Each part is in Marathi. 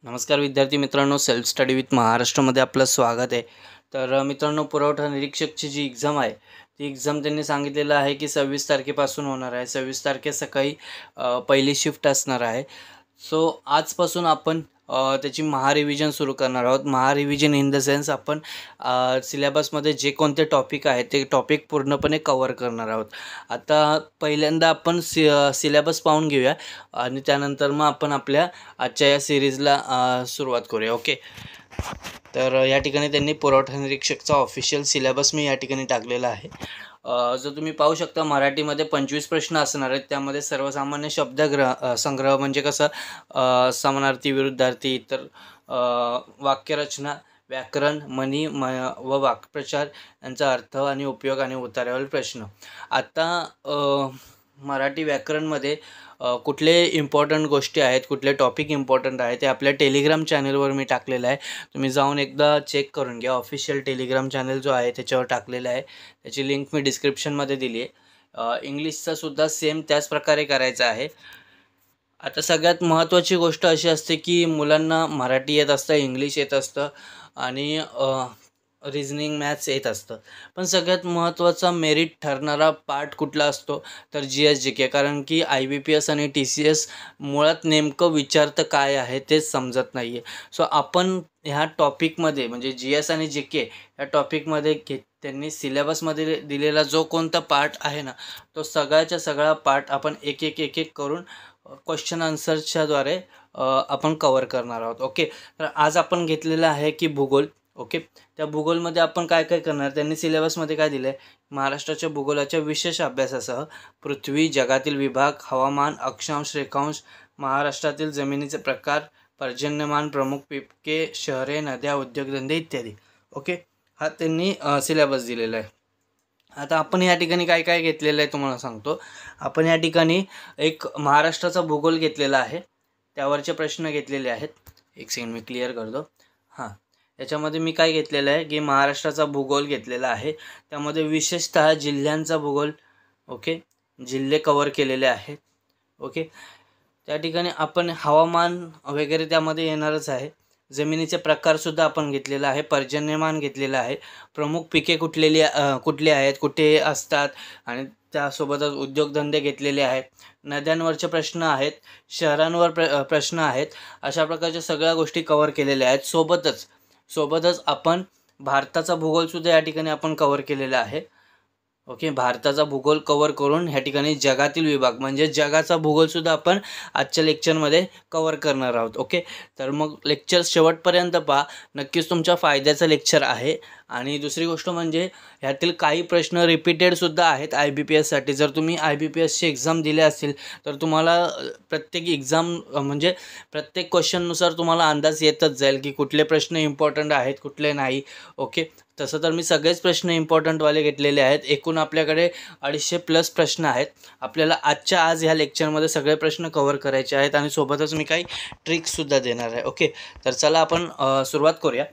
नमस्कार विद्यार्थी मित्रांनो, सेल्फ स्टडी विथ महाराष्ट्रमध्ये आपलं स्वागत आहे। तर मित्रांनो, पुरवठा निरीक्षकची जी एक्झाम आहे ती एक्झाम त्यांनी सांगितलेलं आहे की 26 तारखेपासून होणार आहे। 26 तारखे सकाळी पहिली शिफ्ट असणार आहे। सो आजपासून आपण त्याची महारिव्हिजन सुरू करणार आहोत। महारिव्हिजन इन द सेन्स आपण सिलेबसमध्ये जे कोणते टॉपिक आहेत ते टॉपिक पूर्णपणे कवर करणार आहोत। आता पहिल्यांदा आपण सिलेबस पाहून घेऊया आणि त्यानंतर मग आपण आपल्या आजच्या या सिरीजला सुरुवात करूया। ओके, तर या ठिकाणी त्यांनी पुरवठा निरीक्षकचा ऑफिशियल सिलेबस मी या ठिकाणी टाकलेला आहे। जो तुम्ही पाहू शकता, मराठीमध्ये 25 प्रश्न असणार आहेत। त्यामध्ये सर्वसामान्य संग्रह म्हणजे कसं, समानार्थी, विरुद्धार्थी, इतर वाक्यरचना, व्याकरण, म्हणी व वाक्प्रचार यांचा अर्थ आणि उपयोग आणि उतार्यावरील प्रश्न। आता मराठी व्याकरणमध्ये कुठले इम्पॉर्टंट गोष्टी आहेत, कुठले टॉपिक इम्पॉर्टंट आहे ते आपल्या टेलिग्राम चॅनलवर मी टाकलेलं आहे। तुम्ही जाऊन एकदा चेक करून घ्या। ऑफिशियल टेलिग्राम चॅनल जो आहे त्याच्यावर टाकलेला आहे, त्याची लिंक मी डिस्क्रिप्शनमध्ये दिली आहे। इंग्लिशचा सुद्धा सेम त्याच प्रकारे करायचा आहे। आता सगळ्यात महत्त्वाची गोष्ट अशी असते की मुलांना मराठी येत असतं, इंग्लिश येत असतं आणि रिझनिंग, मॅथ्स येत असतं, पण सगळ्यात महत्त्वाचा मेरिट ठरणारा पार्ट कुठला असतो तर GS-GK। कारण की IBPS आणि TCS मुळात नेमकं विचारतं काय आहे तेच समजत नाही आहे। सो आपण ह्या टॉपिकमध्ये म्हणजे GS आणि GK या टॉपिकमध्ये त्यांनी सिलेबसमध्ये दिलेला जो कोणता पार्ट आहे ना, तो सगळ्याच्या सगळा पार्ट आपण एक एक करून क्वेश्चन आन्सरच्याद्वारे आपण कवर करणार आहोत। ओके, तर आज आपण घेतलेलं आहे की भूगोल। ओके, त्या भूगोलमध्ये आपण काय काय करणार, त्यांनी सिलेबसमध्ये काय दिलं आहे, महाराष्ट्राच्या भूगोलाच्या विशेष अभ्यासासह पृथ्वी, जगातील विभाग, हवामान, अक्षांश, रेखांश, महाराष्ट्रातील जमिनीचे प्रकार, पर्जन्यमान, प्रमुख पिके, शहरे, नद्या, उद्योगधंदे इत्यादी। ओके, हा त्यांनी सिलेबस दिलेला आहे। आता आपण या ठिकाणी काय काय घेतलेलं आहे तुम्हाला सांगतो। आपण या ठिकाणी एक महाराष्ट्राचा भूगोल घेतलेला आहे, त्यावरचे प्रश्न घेतलेले आहेत। एक सेकंड मी क्लिअर करतो। हां, याच्यामध्ये मी काय घेतलेलं आहे की महाराष्ट्राचा भूगोल घेतलेला आहे, त्यामध्ये विशेषतः जिल्ह्यांचा भूगोल, ओके, जिल्हे कवर केलेले आहेत। ओके, त्या ठिकाणी आपण हवामान वगैरे त्यामध्ये येणारच आहे। जमिनीचे प्रकारसुद्धा आपण घेतलेला आहे, पर्जन्यमान घेतलेलं आहे, प्रमुख पिके कुठली आहेत, कुठे असतात आणि त्यासोबतच उद्योगधंदे घेतलेले आहेत, नद्यांवरचे प्रश्न आहेत, शहरांवर प्रश्न आहेत। अशा प्रकारच्या सगळ्या गोष्टी कवर केलेल्या आहेत। सोबतच आपण भारताचा भूगोलसुद्धा या ठिकाणी आपण कवर केलेला आहे। ओके, भारताचा भूगोल कवर करून ह्या ठिकाणी जगातील विभाग म्हणजे जगाचा भूगोलसुद्धा आपण आजच्या लेक्चरमध्ये कवर करणार आहोत। ओके, तर मग लेक्चर शेवटपर्यंत पहा, नक्कीच तुमच्या फायद्याचं लेक्चर आहे। आणि दुसरी गोष्ट म्हणजे ह्यातील काही प्रश्न रिपीटेडसुद्धा आहेत IBPSसाठी। जर तुम्ही IBPSची एक्झाम दिली असेल तर तुम्हाला प्रत्येक एक्झाम म्हणजे प्रत्येक क्वेश्चननुसार तुम्हाला अंदाज येतच जाईल की कुठले प्रश्न इम्पॉर्टंट आहेत, कुठले नाही। ओके, तसं तर मी सगळेच प्रश्न इम्पॉर्टंटवाले घेतलेले आहेत। एकूण आपल्याकडे 250+ प्रश्न आहेत। आपल्याला आजच्या आज ह्या लेक्चरमध्ये सगळे प्रश्न कवर करायचे आहेत आणि सोबतच मी काही ट्रिक्ससुद्धा देणार आहे। ओके, तर चला आपण सुरुवात करूया।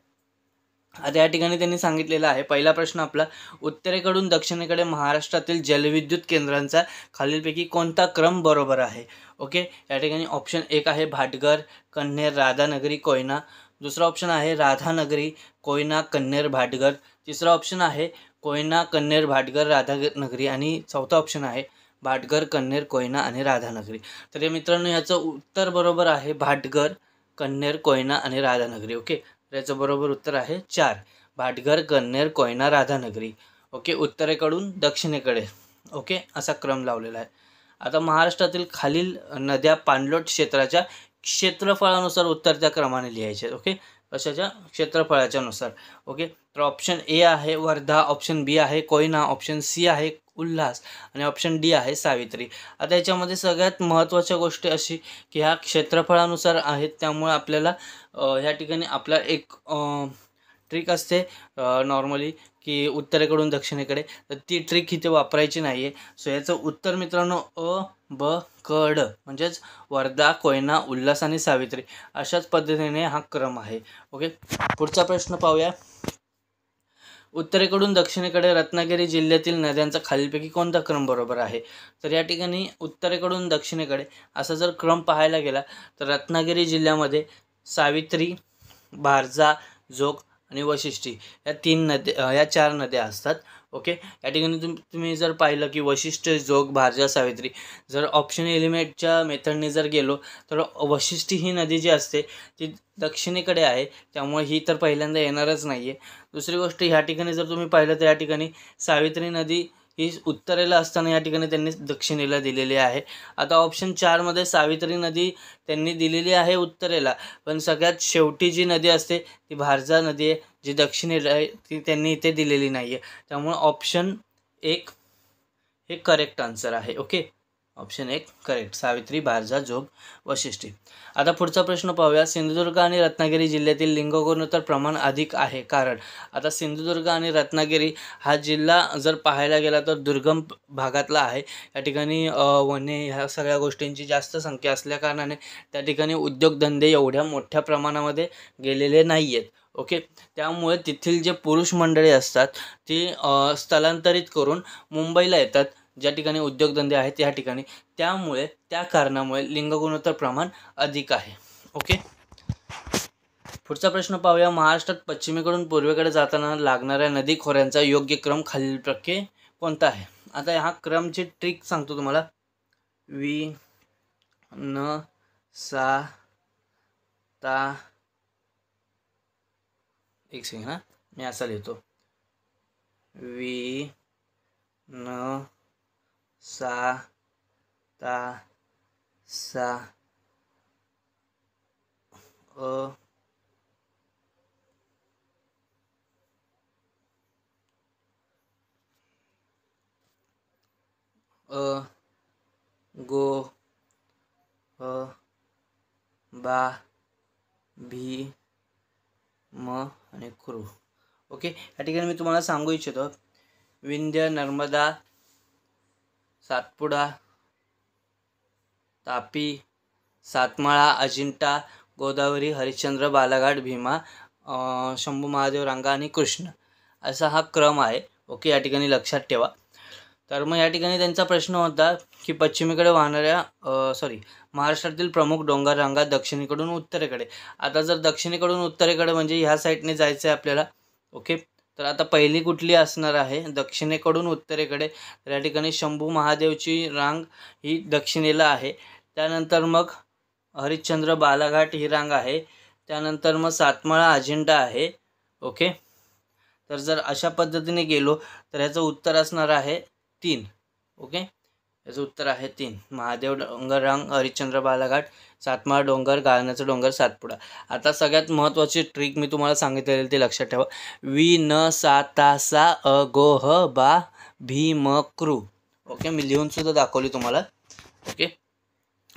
आता या ठिकाणी त्यांनी सांगितलेलं आहे, पहिला प्रश्न आपला, उत्तरेकडून दक्षिणेकडे महाराष्ट्रातील जलविद्युत केंद्रांचा खालीलपैकी कोणता क्रम बरोबर आहे। ओके, या ठिकाणी ऑप्शन 1 आहे भाटघर, कन्हेर, राधानगरी, कोयना। दुसरा ऑप्शन आहे राधानगरी, कोयना, कन्हेर, भाटघर। तिसरा ऑप्शन आहे कोयना, कन्हेर, भाटघर, राधानगरी आणि चौथा ऑप्शन आहे भाटघर, कन्हेर, कोयना आणि राधानगरी। तर हे मित्रांनो, ह्याचं उत्तर बरोबर आहे भाटघर, कन्हेर, कोयना आणि राधानगरी। ओके, तर याचं बरोबर उत्तर आहे 4, भाटघर, कन्हेर, कोयना, राधानगरी। ओके, उत्तरेकडून दक्षिणेकडे, ओके, असा क्रम लावलेला आहे। आता महाराष्ट्रातील खालील नद्या पाणलोट क्षेत्राच्या क्षेत्रफळानुसार उतरत्या क्रमाने लिहायचे। ओके, कशाच्या, क्षेत्रफळाच्या नुसार। ओके, तर ऑप्शन A आहे वर्धा, ऑप्शन B आहे कोयना, ऑप्शन C आहे उल्हास आणि ऑप्शन D आहे सावित्री। आता याच्यामध्ये सगळ्यात महत्त्वाच्या गोष्ट अशी की ह्या क्षेत्रफळानुसार आहेत, त्यामुळे आपल्याला ह्या ठिकाणी आपला एक ट्रिक असते नॉर्मली की उत्तरेकडून दक्षिणेकडे, तर ती ट्रिक इथे वापरायची नाही आहे। सो याचं उत्तर मित्रांनो अ, ब, क, ड म्हणजेच वर्धा, कोयना, उल्हास आणि सावित्री अशाच पद्धतीने हा क्रम आहे। ओके, पुढचा प्रश्न पाहूया। उत्तरेकडून दक्षिणेकडे रत्नागिरी जिल्ह्यातील नद्यांचा खालीलपैकी कोणता क्रम बरोबर आहे। तर या ठिकाणी उत्तरेकडून दक्षिणेकडे असा जर क्रम पाहायला गेला तर रत्नागिरी जिल्ह्यामध्ये सावित्री, भारजा, जोग आणि वशिष्ठी या 4 नद्या असतात. ओके, या ठिकाणी तुम्ही जर पाहिलं की वशिष्ठ, जोग, भारजा, सावित्री, जर ऑप्शन एलिमेंटच्या मेथडने जर गेलो तर वशिष्ठी ही नदी जी असते ती दक्षिणेकडे आहे, त्यामुळे ही तर पहिल्यांदा येणारच नाही आहे. दुसरी गोष्ट, ह्या ठिकाणी जर तुम्ही पाहिलं तर या ठिकाणी सावित्री नदी ही उत्तरेला असताना या ठिकाणी त्यांनी दक्षिणेला दिलेली आहे. आता ऑप्शन 4मध्ये सावित्री नदी त्यांनी दिलेली आहे उत्तरेला, पण सगळ्यात शेवटी जी नदी असते ती भारजा नदी आहे, जी दक्षिणेला आहे, ती त्यांनी इथे दिलेली नाही आहे. त्यामुळे ऑप्शन 1 हे करेक्ट आन्सर आहे. Okay, option 1 correct, Savitri, Bharja, जोग, वशिष्ठी. आता पुढचा प्रश्न पाहूया. सिंधुदुर्ग आणि रत्नागिरी जिल्ह्यातील लिंग गुणोत्तर प्रमाण अधिक आहे, कारण. आता सिंधुदुर्ग आणि रत्नागिरी हा जिल्हा जर पाहायला गेला तर दुर्गम भागातला आहे. या ठिकाणी वने ह्या सगळ्या गोष्टींची जास्त संख्या असल्या कारणाने त्या ठिकाणी उद्योगधंदे एवढ्या मोठ्या प्रमाणामध्ये गेलेले नाही आहेत. ओके, त्यामुळे तेथील जे पुरुष मंडळी असतात ती स्थलांतरित करून मुंबईला येतात, ज्या ठिकाणी उद्योगधंदे आहेत या ठिकाणी, त्यामुळे त्या कारणामुळे लिंग गुणोत्तर प्रमाण अधिक आहे. ओके, पुढचा प्रश्न पाहूया. महाराष्ट्रात पश्चिमेकडून पूर्वेकडे जाताना लागणाऱ्या नदी खोऱ्यांचा योग्य क्रम खालीलप्रमाणे कोणता आहे? आता हा क्रमची ट्रिक सांगतो तुम्हाला. वि न सा ता, एक सेकंड हा, मी असा लिहितो. वि न सा ता सा अ गो बा भी म आणि क्रू. ओके, या ठिकाणी मी तुम्हाला सांगू इच्छितो, विंध्य, नर्मदा, सातपुडा, तापी, सातमाळा, अजिंठा, गोदावरी, हरिश्चंद्र, बालाघाट, भीमा, शंभू महादेव रांगा आणि कृष्ण, असा हा क्रम आहे. ओके, या ठिकाणी लक्षात ठेवा. तर मग या ठिकाणी त्यांचा प्रश्न होता की पश्चिमेकडे वाहणाऱ्या महाराष्ट्रातील प्रमुख डोंगर रांगा दक्षिणेकडून उत्तरेकडे. आता जर दक्षिणेकडून उत्तरेकडे म्हणजे ह्या साईडने जायचं आहे आपल्याला. ओके, तर आता पहिली कुठली असणार आहे दक्षिणेकडून उत्तरेकडे? तर या ठिकाणी शंभू महादेवची रांग ही दक्षिणेला आहे. त्यानंतर मग हरिश्चंद्र, बालाघाट ही रांग आहे. त्यानंतर मग सातमाळा, अजिंठा आहे. ओके, तर जर अशा पद्धतीने गेलो तर याचं उत्तर असणार आहे 3. ओके, याचं उत्तर आहे 3. महादेव डोंगर रांग, हरिश्चंद्र, बालाघाट, सातमाळा डोंगर, गाळण्याचा डोंगर, सातपुडा. आता सगळ्यात महत्त्वाची ट्रिक मी तुम्हाला सांगितलेली ते लक्षात ठेवा. वि न सा ता सा अ गो ह बा भी म क्रू. ओके, मी लिहून सुद्धा दाखवली तुम्हाला. ओके,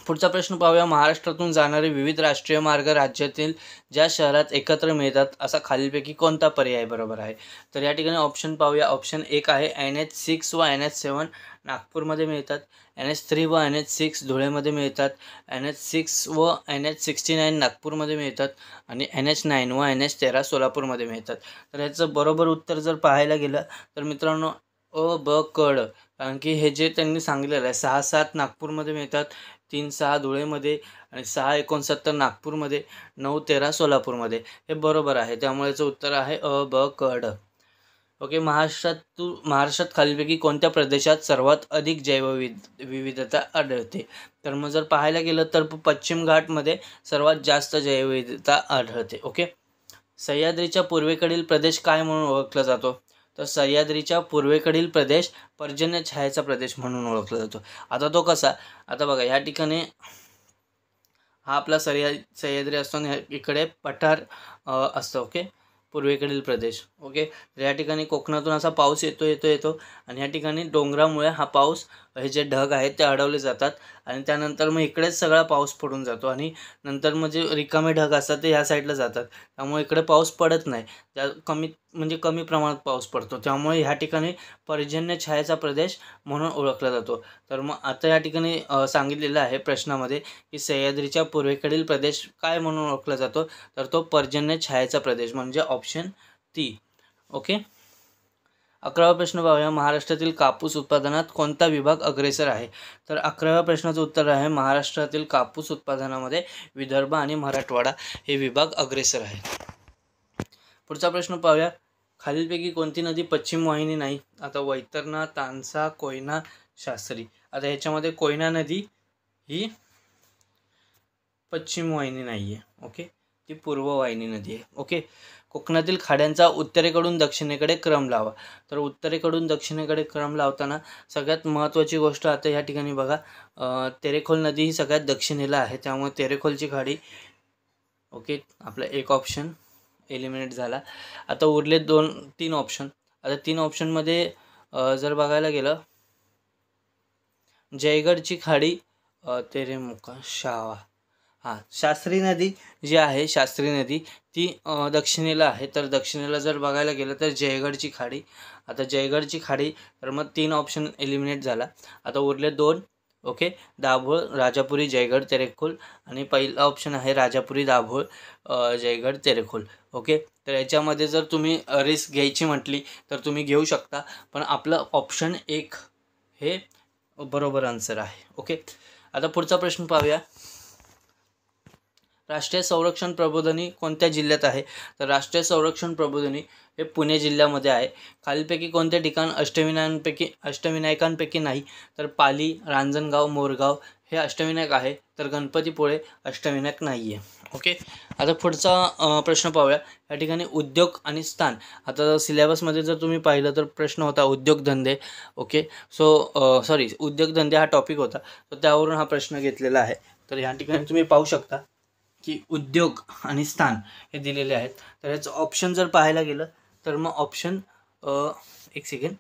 पुढचा प्रश्न पाहूया. महाराष्ट्रातून जाणारे विविध राष्ट्रीय मार्ग राज्यातील ज्या शहरात एकत्र मिळतात असा खालीलपैकी कोणता पर्याय बरोबर आहे? तर या ठिकाणी ऑप्शन पाहूया. ऑप्शन 1 आहे NH6 व NH7 नागपूरमध्ये मिळतात. NH3 व NH6 धुळेमध्ये मिळतात. NH6 व NH69 नागपूरमध्ये मिळतात. आणि NH9 व NH13 सोलापूरमध्ये मिळतात. तर याचं बरोबर उत्तर जर पाहायला गेलं तर मित्रांनो अ ब क ड, कारण की हे जे त्यांनी सांगितलेलं आहे 6-7 नागपूरमध्ये मिळतात, 3-6 धुळेमध्ये आणि 6-69 नागपूरमध्ये, 9-13 सोलापूरमध्ये, हे बरोबर आहे. त्यामुळे याचं उत्तर आहे अ ब क ड. ओके, महाराष्ट्रात खालीलपैकी कोणत्या प्रदेशात सर्वात अधिक जैवविविधता आढळते? तर मग जर पाहायला गेलं तर पश्चिम घाटमध्ये सर्वात जास्त जैवविविधता आढळते. ओके, सह्याद्रीच्या पूर्वेकडील प्रदेश काय म्हणून ओळखला जातो? तर सह्याद्रीच्या पूर्वेकडील प्रदेश पर्जन्य छायेचा प्रदेश म्हणून ओळखला जातो. आता तो कसा? आता बघा, या ठिकाणी हा आपला सह्याद्री असतो आणि इकडे पठार असतं. ओके, पूर्वेकडील प्रदेश. ओके, तर या ठिकाणी कोकणातून असा पाऊस येतो आणि या ठिकाणी डोंगरामुळे हा पाऊस, हे जे ढग आहेत ते अडवले जातात आणि त्यानंतर मग इकडेच सगळा पाऊस पडून जातो आणि नंतर मग जे रिकामे ढग असतात ते ह्या साईडला जातात. त्यामुळे इकडे पाऊस पडत नाही. कमी प्रमाणात पाऊस पडतो. त्यामुळे ह्या ठिकाणी पर्जन्य छायेचा प्रदेश म्हणून ओळखला जातो. तर मग आता या ठिकाणी सांगितलेलं आहे प्रश्नामध्ये की सह्याद्रीच्या पूर्वेकडील प्रदेश काय म्हणून ओळखला जातो? तर तो पर्जन्य छायेचा प्रदेश म्हणजे ऑप्शन 3. ओके, 11वा प्रश्न पाहूया, महाराष्ट्रातील कापूस उत्पादनात कोणता विभाग अग्रेसर आहे? तर 11व्या प्रश्नाचं उत्तर आहे महाराष्ट्रातील कापूस उत्पादनामध्ये विदर्भ आणि मराठवाडा हे विभाग अग्रेसर आहेत. पुढचा प्रश्न पाहूया, खालीलपैकी कोणती नदी पश्चिम वाहिनी नाही? आता वैतरणा, तानसा, कोयना, शास्त्री. आता ह्याच्यामध्ये कोयना नदी ही पश्चिम वाहिनी नाही आहे. ओके, ती पूर्व वाहिनी नदी आहे. ओके. कोकणातील खाड्यांचा उत्तरेकडून दक्षिणेकडे क्रम लावा. तर उत्तरेकडून दक्षिणेकडे क्रम लावताना सगळ्यात महत्त्वाची गोष्ट आता या ठिकाणी बघा, तेरेखोल नदी ही सगळ्यात दक्षिणेला आहे, त्यामुळे तेरेखोलची खाडी. ओके, आपला एक ऑप्शन एलिमिनेट झाला. आता उरले 2-3 ऑप्शन. आता 3 ऑप्शनमध्ये जर बघायला गेलं, जयगडची खाडी, तेरेमुखा, शावा. शास्त्री नदी जी आहे, शास्त्री नदी ती दक्षिणेला आहे. तर दक्षिणेला जर बघायला गेलं तर जयगडची खाडी. आता जयगडची खाडी, तर मग 3 ऑप्शन एलिमिनेट झाला. आता उरले 2. ओके, दाभोळ, राजापुरी, जयगड, तेरेखोल. आणि पहिला ऑप्शन आहे राजापुरी, दाभोळ, जयगड, तेरेखोल. ओके, तर याच्यामध्ये जर तुम्ही रिस्क घ्यायची म्हटली तर तुम्ही घेऊ शकता, पण आपलं ऑप्शन 1 हे बरोबर आन्सर आहे. ओके. आता पुढचा प्रश्न पाहूया, राष्ट्रीय संरक्षण प्रबोधिनी कोणत्या जिल्ह्यात आहे? तर राष्ट्रीय संरक्षण प्रबोधिनी हे पुणे जिल्ह्यामध्ये आहे. खालीलपैकी कोणते ठिकाण अष्टविनायकांपैकी नाही? तर पाली, रांजणगाव, मोरगाव हे अष्टविनायक आहे, तर गणपतीपुळे अष्टविनायक नाही आहे. ओके. आता पुढचा प्रश्न पाहूया, या ठिकाणी उद्योग आणि स्थान. आता सिलेबसमध्ये जर तुम्ही पाहिलं तर प्रश्न होता उद्योगधंदे. ओके, सो उद्योगधंदे हा टॉपिक होता, तर त्यावरून हा प्रश्न घेतलेला आहे. तर या ठिकाणी तुम्ही पाहू शकता की उद्योग आणि स्थान हे दिलेले आहेत. तर याचं ऑप्शन जर पाहायला गेलं तर मग ऑप्शन एक सेकंड,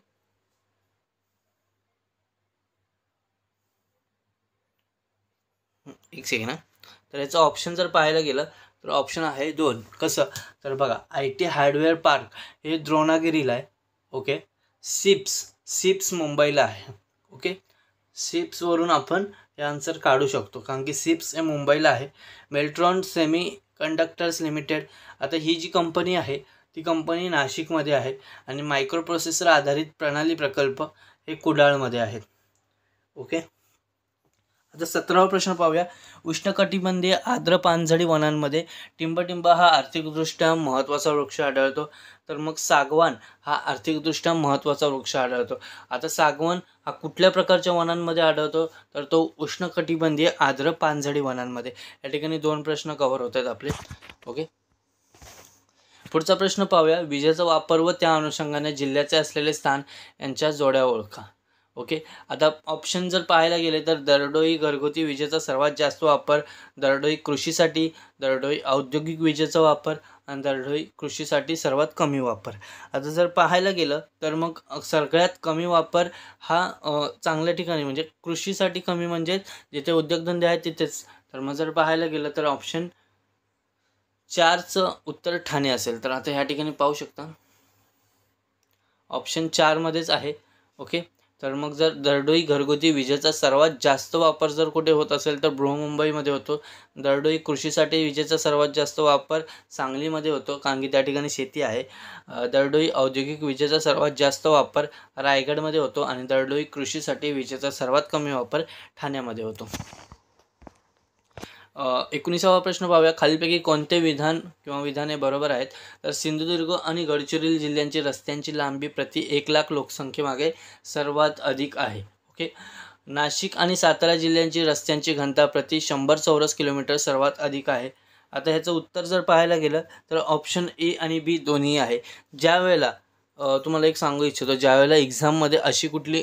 तर याचं ऑप्शन जर पाहायला गेलं तर ऑप्शन आहे 2. कसं? तर बघा, IT हार्डवेअर पार्क हे द्रोणागिरीला आहे. ओके. सिप्स मुंबईला आहे. ओके, सिप्सवरून आपण हे आन्सर काढू शकतो, कारण की सिप्स हे मुंबईला आहे. मेल्ट्रॉन सेमी कंडक्टर्स लिमिटेड, आता ही जी कंपनी आहे ती कंपनी नाशिकमध्ये आहे, आणि मायक्रो प्रोसेसर आधारित प्रणाली प्रकल्प हे कुडाळमध्ये आहेत. ओके. आता 17वा प्रश्न पाहूया, उष्णकटिबंधीय आर्द्र पानझडी वनांमध्ये टिंबटिंबा हा आर्थिकदृष्ट्या महत्त्वाचा वृक्ष आढळतो. तर मग सागवान हा आर्थिकदृष्ट्या महत्त्वाचा वृक्ष आढळतो. आता सागवान हा कुठल्या प्रकारच्या वनांमध्ये आढळतो? तर तो उष्णकटिबंधीय आर्द्र पानझडी वनांमध्ये. या ठिकाणी 2 प्रश्न कव्हर होत आहेत आपले. ओके. पुढचा प्रश्न पाहूया, विजेचा वापर व त्या अनुषंगाने जिल्ह्याचे असलेले स्थान यांच्या जोड्या ओळखा. ओके. आता ऑप्शन जर पाहायला गेले तर दरडोई घरगुती विजेचा सर्वात जास्त वापर, दरडोई कृषीसाठी, दरडोई औद्योगिक विजेचा वापर, आणि दरडोई कृषीसाठी सर्वात कमी वापर. आता जर पाहायला गेलं तर मग सगळ्यात कमी वापर हा चांगल्या ठिकाणी, म्हणजे कृषीसाठी कमी, म्हणजे जिथे उद्योगधंदे आहेत तिथेच. तर मग जर पाहायला गेलं तर ऑप्शन 4चं उत्तर ठाणे असेल. तर आता ह्या ठिकाणी पाहू शकता ऑप्शन 4मध्येच आहे. ओके. तर मग जर दरडोई घरगुती विजेचा सर्वात जास्त वापर जर कुठे होत असेल तर बृहन्मुंबईमध्ये होतो. दरडोई कृषीसाठी विजेचा सर्वात जास्त वापर सांगलीमध्ये होतो, कारण की त्या ठिकाणी शेती आहे. दरडोई औद्योगिक विजेचा सर्वात जास्त वापर रायगडमध्ये होतो, आणि दरडोई कृषीसाठी विजेचा सर्वात कमी वापर ठाण्यामध्ये होतो. 19वा प्रश्न पाहूया, खालीलपैकी कोणते विधाने बरोबर आहेत? तर सिंधुदुर्ग आणि गडचिरोली जिल्ह्यांची रस्त्यांची लांबी प्रति 1,00,000 लोकसंख्येमागे सर्वात अधिक आहे. ओके. नाशिक आणि सातारा जिल्ह्यांची रस्त्यांची घनता प्रति 100 चौरस किलोमीटर सर्वात अधिक आहे. आता ह्याचं उत्तर जर पाहायला गेलं तर ऑप्शन A आणि B दोन्ही आहे. ज्या वेळेला तुम्हाला एक सांगू इच्छितो, ज्यावेळेला एक्झाममध्ये अशी कुठली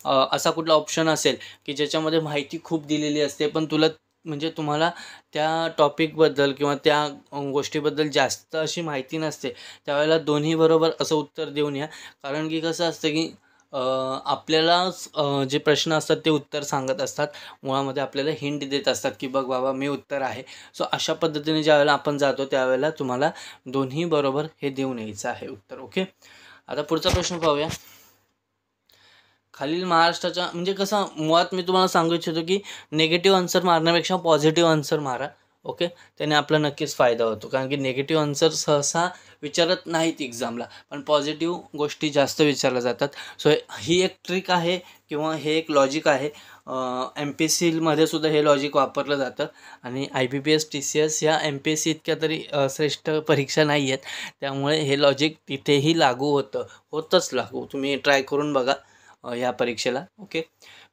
असा कुठला ऑप्शन असेल की ज्याच्यामध्ये माहिती खूप दिलेली असते, पण म्हणजे तुम्हाला त्या टॉपिकबद्दल किंवा त्या गोष्टीबद्दल जास्त अशी माहिती नसते, त्यावेळेला दोन्ही बरोबर असं उत्तर देऊन या. कारण की कसं असतं की आपल्याला जे प्रश्न असतात ते उत्तर सांगत असतात, मुळामध्ये आपल्याला हिंट देत असतात की बघ बाबा मी उत्तर आहे. सो अशा पद्धतीने ज्यावेळेला आपण जातो त्यावेळेला तुम्हाला दोन्ही बरोबर हे देऊन यायचं आहे उत्तर. ओके. आता पुढचा प्रश्न पाहूया, खालील महाराष्ट्राच्या, म्हणजे कसं मुळात मी तुम्हाला सांगू इच्छितो की निगेटिव्ह आन्सर मारण्यापेक्षा पॉझिटिव्ह आन्सर मारा. ओके, त्याने आपला नक्कीच फायदा होतो, कारण की निगेटिव्ह आन्सर सहसा विचारत नाहीत एक्झामला, पण पॉझिटिव्ह गोष्टी जास्त विचारल्या जातात. सो ही एक ट्रिक आहे किंवा हे एक लॉजिक आहे. MPSCमध्ये सुद्धा हे लॉजिक वापरलं जातं आणि IBPS TCS या MPSC इतक्या तरी श्रेष्ठ परीक्षा नाही आहेत, त्यामुळे हे लॉजिक तिथेही लागू होतंच लागू. तुम्ही ट्राय करून बघा या परीक्षेला. ओके,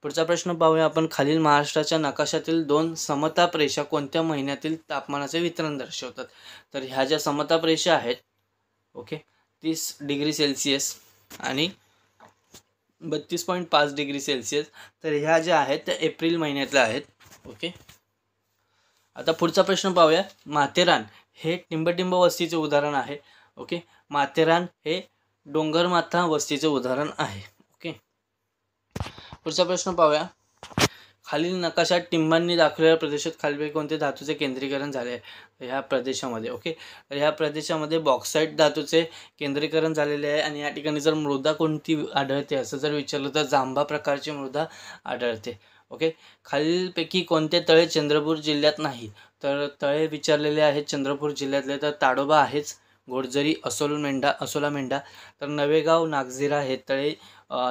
पुढचा प्रश्न पाहूया आपण. खालील महाराष्ट्राच्या नकाशातील 2 समताप रेषा कोणत्या महिन्यातील तापमानाचे वितरण दर्शवतात? तर ह्या ज्या समताप रेषा आहेत, ओके, 30 डिग्री सेल्सिअस आणि 32.5 डिग्री सेल्सिअस, तर ह्या ज्या आहेत त्या एप्रिल महिन्यातल्या आहेत. ओके, आता पुढचा प्रश्न पाहूया. माथेरान हे टिंबटिंब वस्तीचे उदाहरण आहे. ओके, माथेरान हे डोंगरमाथा वस्तीचे उदाहरण आहे. ओके, पुढचा प्रश्न पाहूया. खालील नकाशात टिंबांनी दाखवलेल्या प्रदेशात खालीलपैकी कोणते धातूचे केंद्रीकरण झाले आहे ह्या प्रदेशामध्ये? ओके, तर ह्या प्रदेशामध्ये बॉक्साईट धातूचे केंद्रीकरण झालेले आहे आणि या ठिकाणी जर मृदा कोणती आढळते असं जर विचारलं तर जांभा प्रकारची मृदा आढळते. ओके, खालीलपैकी कोणते तळे चंद्रपूर जिल्ह्यात नाही? तर तळे विचारलेले आहेत चंद्रपूर जिल्ह्यातले, तर ताडोबा आहेच, घोडझरी, असोला मेंढा, तर नवेगाव, नागझिरा हे तळे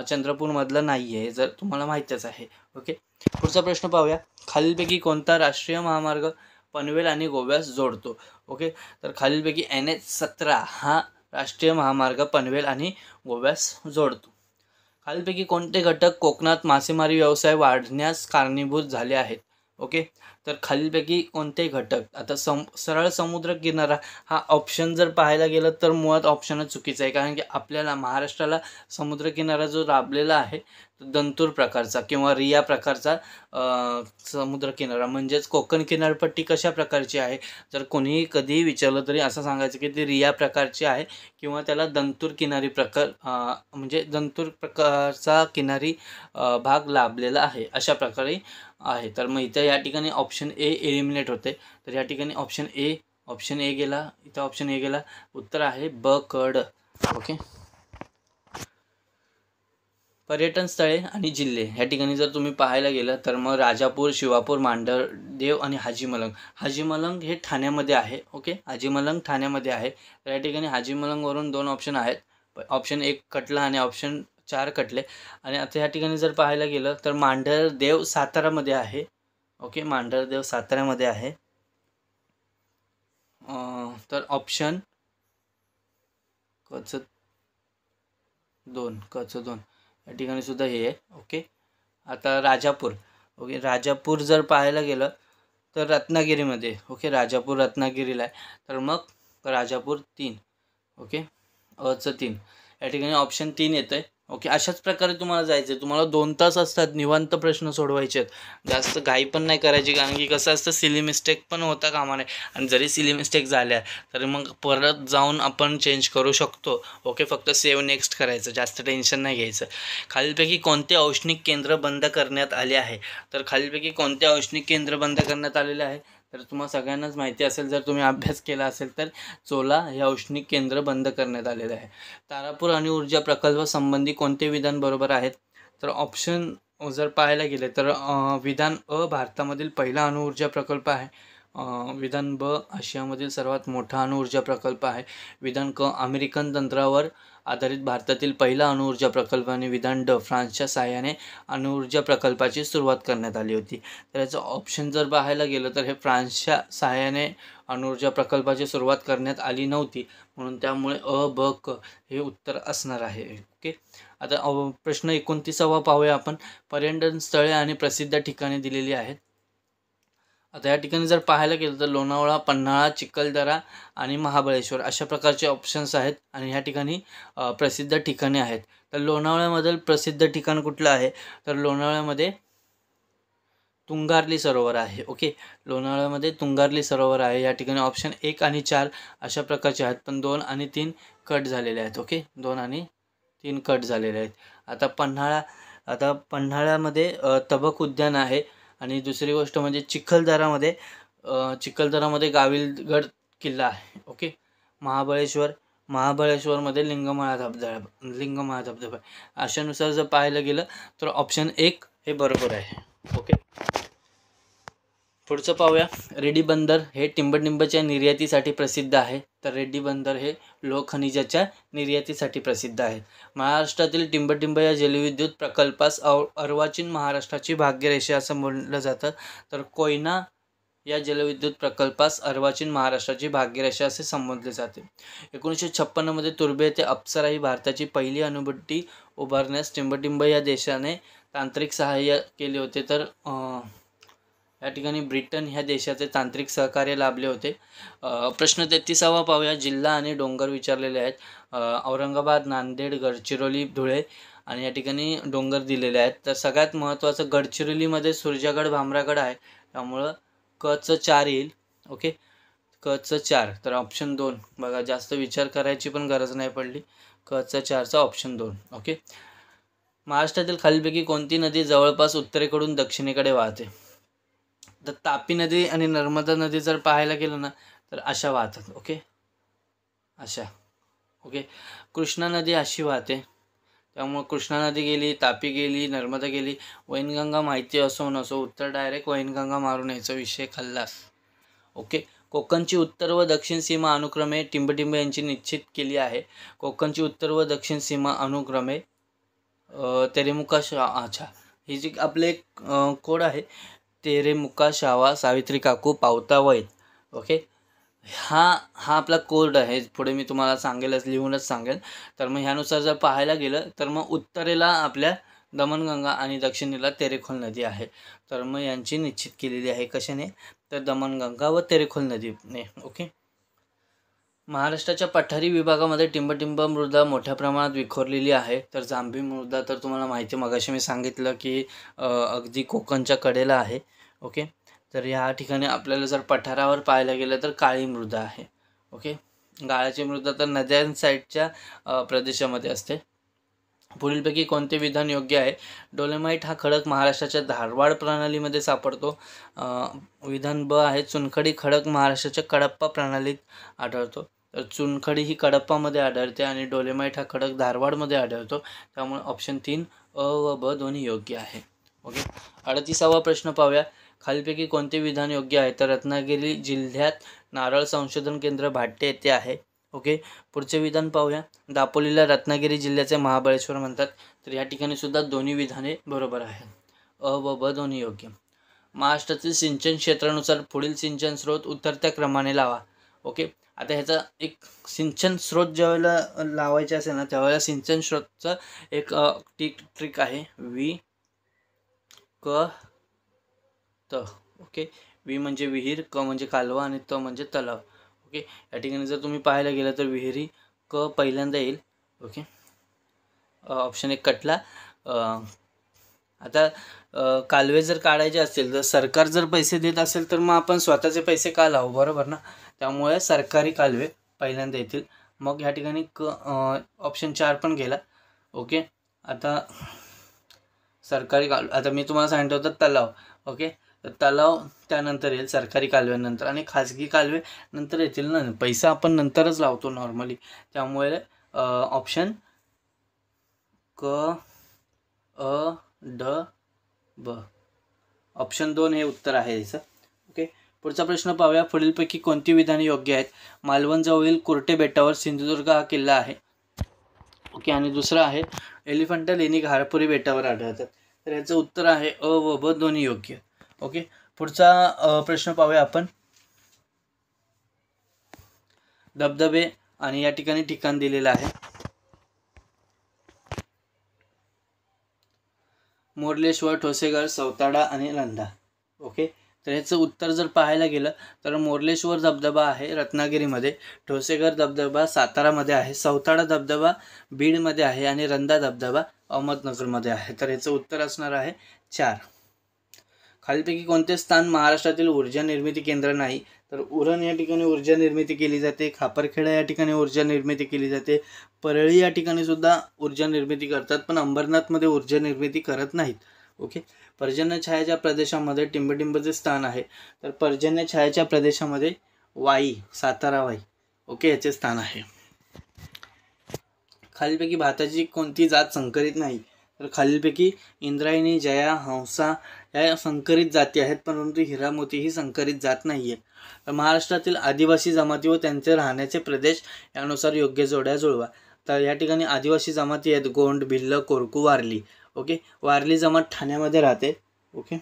चंद्रपूरमधलं नाही आहे, जर तुम्हाला माहीतच आहे. ओके, पुढचा प्रश्न पाहूया. खालीलपैकी कोणता राष्ट्रीय महामार्ग पनवेल आणि गोव्यास जोडतो? ओके, तर खालीलपैकी NH17 हा राष्ट्रीय महामार्ग पनवेल आणि गोव्यास जोडतो. खालीलपैकी कोणते घटक कोकणात मासेमारी व्यवसाय वाढण्यास कारणीभूत झाले आहेत? ओके, तर खालीलपैकी कोणते घटक? आता सरळ समुद्र किनारा हा ऑप्शन जर पाहायला गेलं तर मुळात ऑप्शनच चुकीचा आहे, कारण की आपल्याला महाराष्ट्राला समुद्रकिनारा जो लाभलेला आहे तो दंतूर प्रकारचा किंवा रिया प्रकारचा समुद्रकिनारा, म्हणजेच कोकण किनारपट्टी कशा प्रकारची आहे, जर कोणीही कधीही विचारलं तरी असं सांगायचं की ती रिया प्रकारची आहे किंवा त्याला दंतूर किनारी प्रकार म्हणजे दंतूर प्रकारचा किनारी भाग लाभलेला आहे, अशा प्रकारे आहे. तर मग इथं या ठिकाणी ऑप्शन ए एलिमिनेट होते, तर या ठिकाणी ऑप्शन ए गेला, इथं ऑप्शन ए गेला, उत्तर आहे ब, क, ड. ओके, पर्यटन स्थळे आणि जिल्हे ह्या ठिकाणी जर तुम्ही पाहायला गेलं तर मग राजापूर, शिवापूर, मांढरदेव आणि हाजीमलंग हे ठाण्यामध्ये आहे. ओके, हाजीमलंग ठाण्यामध्ये आहे. तर या ठिकाणी हाजीमलंगवरून 2 ऑप्शन आहेत, ऑप्शन 1 कटला आणि ऑप्शन 4 कटले. आणि आता या ठिकाणी जर पाहायला गेलं तर मांढरदेव सातारामध्ये आहे. ओके, मांढरदेव साताऱ्यामध्ये आहे. तर ऑप्शन कच 2 या ठिकाणी सुद्धा हे आहे. ओके, आता राजापूर. ओके, राजापूर जर पाहायला गेलं तर रत्नागिरीमध्ये. ओके, राजापूर रत्नागिरीला आहे, तर मग राजापूर 3. ओके, अचं 3 या ठिकाणी ऑप्शन 3 येतं आहे. ओके, अशाच प्रकारे तुम्हाला जायचं आहे. तुम्हाला 2 तास असतात, निवांत प्रश्न सोडवायचे आहेत, जास्त घाई पण नाही करायची, कारण की कसं असतं सिली मिस्टेक पण होता कामा नये, आणि जरी सिली मिस्टेक झाल्या तरी मग परत जाऊन आपण चेंज करू शकतो. ओके, फक्त सेव्ह नेक्स्ट करायचं, जास्त टेन्शन नाही घ्यायचं. खालीलपैकी कोणते औष्णिक केंद्र बंद करण्यात आले आहे? तर खालीलपैकी कोणते औष्णिक केंद्र बंद करण्यात आलेले आहे? तर तुम्हाला सगळ्यांनाच माहिती असेल, जर तुम्ही अभ्यास केला असेल तर चोला हे औष्णिक केंद्र बंद करण्यात आलेले आहे. तारापूर अणुऊर्जा प्रकल्प संबंधी कोणते विधान बरोबर आहेत? तर ऑप्शन जर पाहायला गेले तर विधान अ भारतामधील पहिला अणुऊर्जा प्रकल्प आहे. विधान ब आशियामधील सर्वात मोठा अणुऊर्जा प्रकल्प आहे. विधान क अमेरिकन तंत्रावर आधारित भारतातील पहिला अणुऊर्जा प्रकल्प. आणि विधान ड फ्रान्सच्या साहाय्याने अणुऊर्जा प्रकल्पाची सुरुवात करण्यात आली होती. तर याचं ऑप्शन जर पाहायला गेलं तर हे फ्रान्सच्या साहाय्याने अणुऊर्जा प्रकल्पाची सुरुवात करण्यात आली नव्हती, म्हणून त्यामुळे अ, ब, क हे उत्तर असणार आहे. ओके, आता प्रश्न 29वा पाहूया आपण. पर्यटन स्थळे आणि प्रसिद्ध ठिकाणे दिलेली आहेत. आता या ठिकाणी जर पाहायला गेलं तर लोणावळा, पन्हाळा, चिखलदरा आणि महाबळेश्वर अशा प्रकारचे ऑप्शन्स आहेत, आणि ह्या ठिकाणी प्रसिद्ध ठिकाणे आहेत. तर लोणावळ्यामधील प्रसिद्ध ठिकाण कुठलं आहे? तर लोणावळ्यामध्ये तुंगारली सरोवर आहे. ओके, लोणावळ्यामध्ये तुंगारली सरोवर आहे. या ठिकाणी ऑप्शन 1 आणि 4 अशा प्रकारचे आहेत, पण 2 आणि 3 कट झालेले आहेत. ओके, 2 आणि 3 कट झालेले आहेत. आता पन्हाळ्यामध्ये तबक उद्यान आहे, आणि दुसरी गोष्ट म्हणजे चिखलदरामध्ये गाविलगड किल्ला आहे. ओके, महाबळेश्वरमध्ये लिंगमाळा धबधबा अशानुसार जर पाहायला गेलं तर ऑप्शन 1 हे बरोबर आहे. ओके, पुढचं पाहूया, रेड्डी बंदर हे टिंबटिंबच्या निर्यातीसाठी प्रसिद्ध आहे. तर रेड्डी बंदर हे लोह खनिजाच्या निर्यातीसाठी प्रसिद्ध आहे. महाराष्ट्रातील टिंबटिंब या जलविद्युत प्रकल्पास अर्वाचीन महाराष्ट्राची भाग्यरेषा असं म्हणलं जातं. तर कोयना या जलविद्युत प्रकल्पास अर्वाचीन महाराष्ट्राची भाग्यरेषा असे संबोधले जाते. 1956मध्ये तुर्भे येथे अप्सरा ही भारताची पहिली अणुभट्टी उभारण्यास टिंबटिंब या देशाने तांत्रिक सहाय्य केले होते. तर या ठिकाणी ब्रिटन ह्या देशाचे तांत्रिक सहकार्य लाभले होते. प्रश्न 33वा पाहूया, जिल्हा आणि डोंगर विचारलेले आहेत. औरंगाबाद, नांदेड, गडचिरोली, धुळे आणि या ठिकाणी डोंगर दिलेले आहेत. तर सगळ्यात महत्त्वाचं गडचिरोलीमध्ये सुरजागड, भामरागड आहे, त्यामुळं कचं 4 येईल. ओके, कचं 4. तर ऑप्शन 2 बघा, जास्त विचार करायची पण गरज नाही पडली. कचं 4चा ऑप्शन 2. ओके. महाराष्ट्रातील खालीलपैकी कोणती नदी जवळपास उत्तरेकडून दक्षिणेकडे वाहते? तर तापी नदी आणि नर्मदा नदी जर पाहायला गेलं ना तर अशा वाहतात. ओके, अशा. ओके, कृष्णा नदी अशी वाहते, त्यामुळं कृष्णा नदी गेली, तापी गेली, नर्मदा गेली. वैनगंगा माहिती असो नसो, उत्तर डायरेक्ट वैनगंगा मारून यायचा विषय खाल्लास. ओके. कोकणची उत्तर व दक्षिण सीमा अनुक्रमे टिंबटिंब यांची निश्चित केली आहे. कोकणची उत्तर व दक्षिण सीमा अनुक्रमे तेरेमुखा अच्छा, ही जी आपले कोड आहे, तेरेमुखा, शावा, सावित्री काकू, पावता, वैद. ओके, हा आपला कोड आहे. पुढे मी तुम्हाला सांगेलच, लिहूनच सांगेल. तर मग ह्यानुसार जर पाहायला गेलं तर मग उत्तरेला आपल्या दमणगंगा आणि दक्षिणेला तेरेखोल नदी आहे. तर मग यांची निश्चित केलेली आहे कशाने? तर दमणगंगा व तेरेखोल नदीने. ओके. महाराष्ट्राच्या पठारी विभागामध्ये टिंबटिंब मृदा मोठ्या प्रमाणात विखुरलेली आहे. तर जांभी मृदा तर तुम्हाला माहिती, मगाशी मी सांगितलं की अगदी कोकणच्या कडेला आहे. ओके, तर ह्या ठिकाणी आपल्याला जर पठारावर पाहायला गेलं तर काळी मृदा आहे. ओके, गाळाची मृदा तर नद्यां साईडच्या प्रदेशामध्ये असते. पुढीलपैकी कोणते विधान योग्य आहे? डोलेमाईट हा खडक महाराष्ट्राच्या धारवाड प्रणालीमध्ये सापडतो. विधान ब आहे, चुनखडी खडक महाराष्ट्राच्या कडप्पा प्रणालीत आढळतो. तर चुनखडी ही कडप्पामध्ये आढळते आणि डोलेमाईट हा खडक धारवाडमध्ये आढळतो. त्यामुळे ऑप्शन 3 अ व ब दोन्ही योग्य आहे. ओके. 38वा प्रश्न पाहूया, खालीलपैकी कोणते विधान योग्य आहे? तर रत्नागिरी जिल्ह्यात नारळ संशोधन केंद्र भाट्टे येथे आहे. ओके. पुढचे विधान पाहूया, दापोलीला रत्नागिरी जिल्ह्याचे महाबळेश्वर म्हणतात. तर या ठिकाणी सुद्धा दोन्ही विधाने बरोबर आहेत. अ व ब दोन्ही योग्य. महाराष्ट्रातील सिंचन क्षेत्रानुसार पुढील सिंचन स्रोत उतरत्या क्रमाने लावा. ओके, आता ह्याचा एक सिंचन स्रोत ज्यावेळेला लावायचे असेल ना त्यावेळेला सिंचन स्रोतचा एक ट्रिक आहे, वी क त. ओके, वी म्हणजे विहीर, क म्हणजे कालवा आणि त म्हणजे तलाव. ओके, या ठिकाणी जर तुम्ही पाहायला गेलं तर विहिरी क पहिल्यांदा येईल. ओके, ऑप्शन 1 कटला. आता कालवे जर काढायचे असतील तर सरकार जर पैसे देत असेल तर मग आपण स्वतःचे पैसे का लावू, बरोबर ना? त्यामुळे सरकारी कालवे पहिल्यांदा येतील. मग ह्या ठिकाणी ऑप्शन 4 पण गेला. ओके, आता सरकारी आता मी तुम्हाला सांगितलं होतं तलाव. ओके, तर तलाव त्यानंतर येईल, सरकारी कालव्यानंतर, आणि खाजगी कालवे नंतर येतील ना. पैसा आपण नंतरच लावतो नॉर्मली, त्यामुळे ऑप्शन क अ ड ब, ऑप्शन 2 हे उत्तर आहे याचं. ओके. पुढचा प्रश्न पाहूया, पुढीलपैकी कोणती विधाने योग्य आहेत? मालवण जवळील कुर्टे बेटावर सिंधुदुर्ग हा किल्ला आहे. ओके, आणि दुसरं आहे एलिफंटा लेणी घारपुरी बेटावर आढळतात. तर याचं उत्तर आहे अ व ब दोन्ही योग्य. ओके. पुढचा प्रश्न पाहूया आपण, धबधबे आणि या ठिकाणी ठिकाण दिलेलं आहे. मोरलेश्वर, ठोसेघर, सौताडा आणि रंधा. ओके, तर ह्याचं उत्तर जर पाहायला गेलं तर मोरलेश्वर धबधबा आहे रत्नागिरीमध्ये, ठोसेघर धबधबा सातारामध्ये आहे, सौताडा धबधबा बीडमध्ये आहे आणि रंधा धबधबा अहमदनगरमध्ये आहे. तर ह्याचं उत्तर असणार आहे 4. खालीलपैकी कोणते स्थान महाराष्ट्रातील ऊर्जा निर्मिती केंद्र नाही? तर उरण या ठिकाणी ऊर्जा निर्मिती केली जाते, खापरखेडा या ठिकाणी ऊर्जा निर्मिती केली जाते, परळी या ठिकाणी सुद्धा ऊर्जा निर्मिती करतात, पण अंबरनाथमध्ये ऊर्जा निर्मिती करत नाहीत. ओके. पर्जन्य छायाच्या प्रदेशामध्ये टिंबटिंबचे स्थान आहे. तर पर्जन्य छायाच्या प्रदेशामध्ये वाई, सातारा वाई, ओके, याचे स्थान आहे. खालीलपैकी भाताची कोणती जात संकरित नाही? तर खालीलपैकी इंद्रायणी, जया, हंसा ह्या संकरित जाती आहेत, परंतु हिरा मोती ही संकरित जात नाही आहे. तर महाराष्ट्रातील आदिवासी जमाती व त्यांचे राहण्याचे प्रदेश यानुसार योग्य जोड्या जुळवा. तर या ठिकाणी आदिवासी जमाती आहेत गोंड, भिल्ल, कोरकू, वारली. ओके, वारली जमात ठाण्यामध्ये राहते. ओके,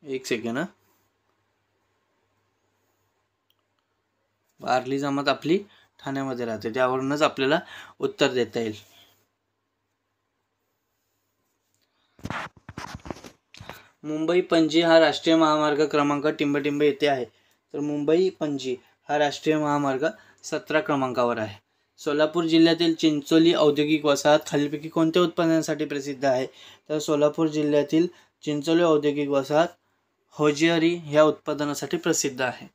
एक सेकंड. वारली जमात आपली ठाण्यामध्ये राहते, त्यावरूनच आपल्याला उत्तर देता येईल. मुंबई पणजी हा राष्ट्रीय महामार्ग क्रमांक टिंबटिंब येथे आहे. तर मुंबई पणजी हा राष्ट्रीय महामार्ग 17 क्रमांकावर आहे. सोलापूर जिल्ह्यातील चिंचोली औद्योगिक वसाहत खालीलपैकी कोणत्या उत्पादनासाठी प्रसिद्ध आहे? तर सोलापूर जिल्ह्यातील चिंचोली औद्योगिक वसाहत होजिअरी ह्या उत्पादनासाठी प्रसिद्ध आहे.